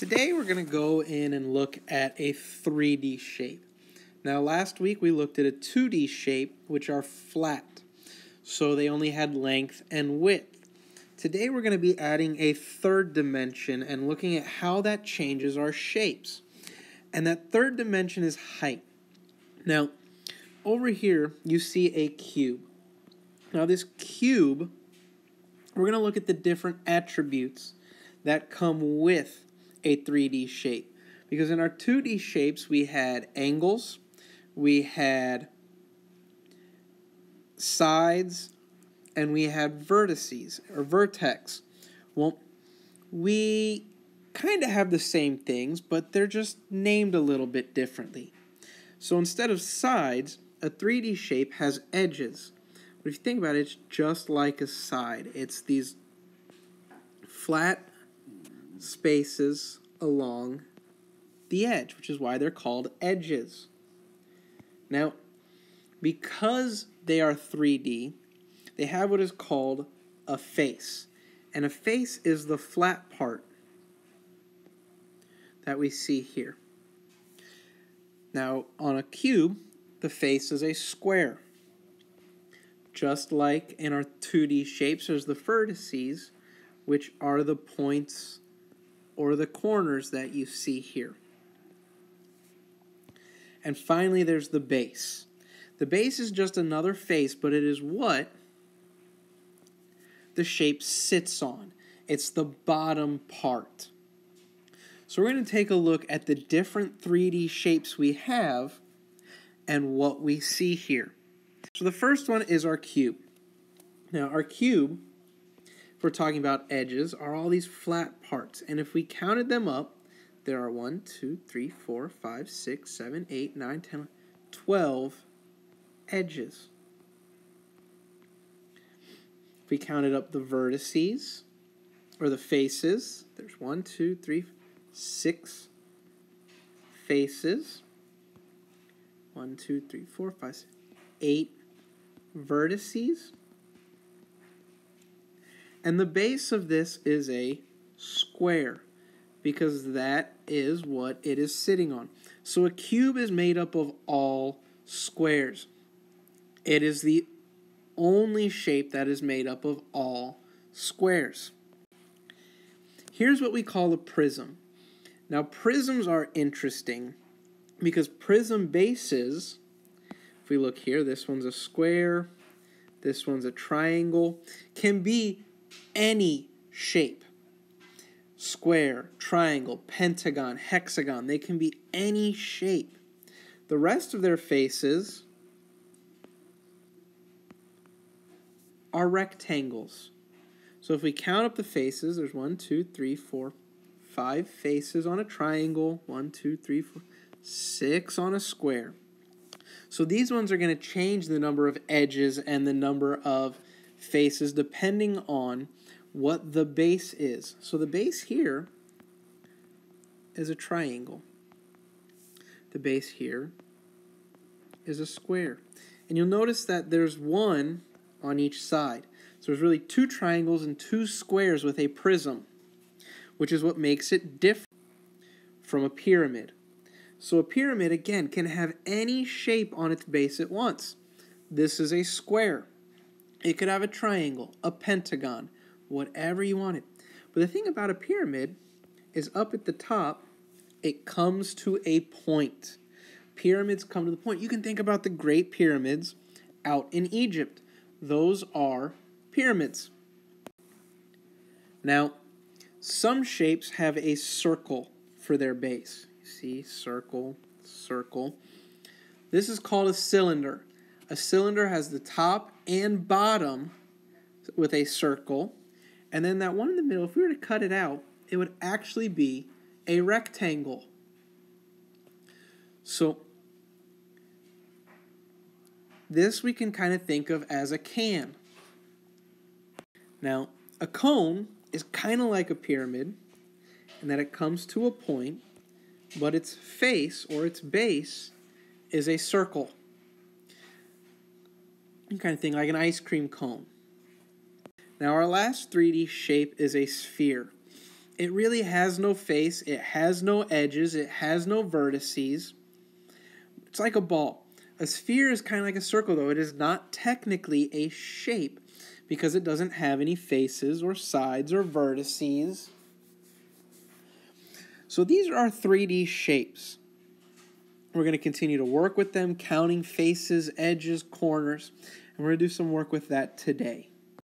Today we're going to go in and look at a 3D shape. Now last week we looked at a 2D shape, which are flat, so they only had length and width. Today we're going to be adding a third dimension and looking at how that changes our shapes. And that third dimension is height. Now over here you see a cube. Now this cube, we're going to look at the different attributes that come with a 3D shape. Because in our 2D shapes we had angles, we had sides, and we had vertices or vertex. Well, we kind of have the same things, but they're just named a little bit differently. So instead of sides, a 3D shape has edges. But if you think about it, it's just like a side. It's these flat spaces along the edge, which is why they're called edges. Now, because they are 3D, they have what is called a face. And a face is the flat part that we see here. Now, on a cube, the face is a square. Just like in our 2D shapes, there's the vertices, which are the points or the corners that you see here. And finally, there's the base. The base is just another face, but it is what the shape sits on. It's the bottom part. So we're going to take a look at the different 3D shapes we have and what we see here. So the first one is our cube. Now our cube, if we're talking about edges, are all these flat parts. And if we counted them up, there are 1, 2, 3, 4, 5, 6, 7, 8, 9, 10, 12 edges. If we counted up the vertices, or the faces, there's 1, 2, 3, 6 faces. 1, 2, 3, 4, 5, 6, 8 vertices. And the base of this is a square, because that is what it is sitting on. So a cube is made up of all squares. It is the only shape that is made up of all squares. Here's what we call a prism. Now prisms are interesting because prism bases, if we look here, this one's a square, this one's a triangle, can be any shape. Square, triangle, pentagon, hexagon, they can be any shape. The rest of their faces are rectangles. So if we count up the faces, there's 1, 2, 3, 4, 5 faces on a triangle, 1, 2, 3, 4, 6 on a square. So these ones are going to change the number of edges and the number of faces depending on what the base is. So the base here is a triangle. The base here is a square. And you'll notice that there's one on each side. So there's really 2 triangles and 2 squares with a prism, which is what makes it different from a pyramid. So a pyramid, again, can have any shape on its base it wants. This is a square. It could have a triangle, a pentagon, whatever you want it. But the thing about a pyramid is up at the top, it comes to a point. Pyramids come to the point. You can think about the Great Pyramids out in Egypt. Those are pyramids. Now, some shapes have a circle for their base. You see, circle, circle. This is called a cylinder. A cylinder has the top and bottom with a circle. And then that one in the middle, if we were to cut it out, it would actually be a rectangle. So this we can kind of think of as a can. Now, a cone is kind of like a pyramid in that it comes to a point, but its face or its base is a circle. You kind of think like an ice cream cone. Now our last 3D shape is a sphere. it really has no face, it has no edges, it has no vertices. It's like a ball. A sphere is kind of like a circle, though. It is not technically a shape because it doesn't have any faces or sides or vertices. So these are our 3D shapes. We're going to continue to work with them, counting faces, edges, corners, and we're going to do some work with that today.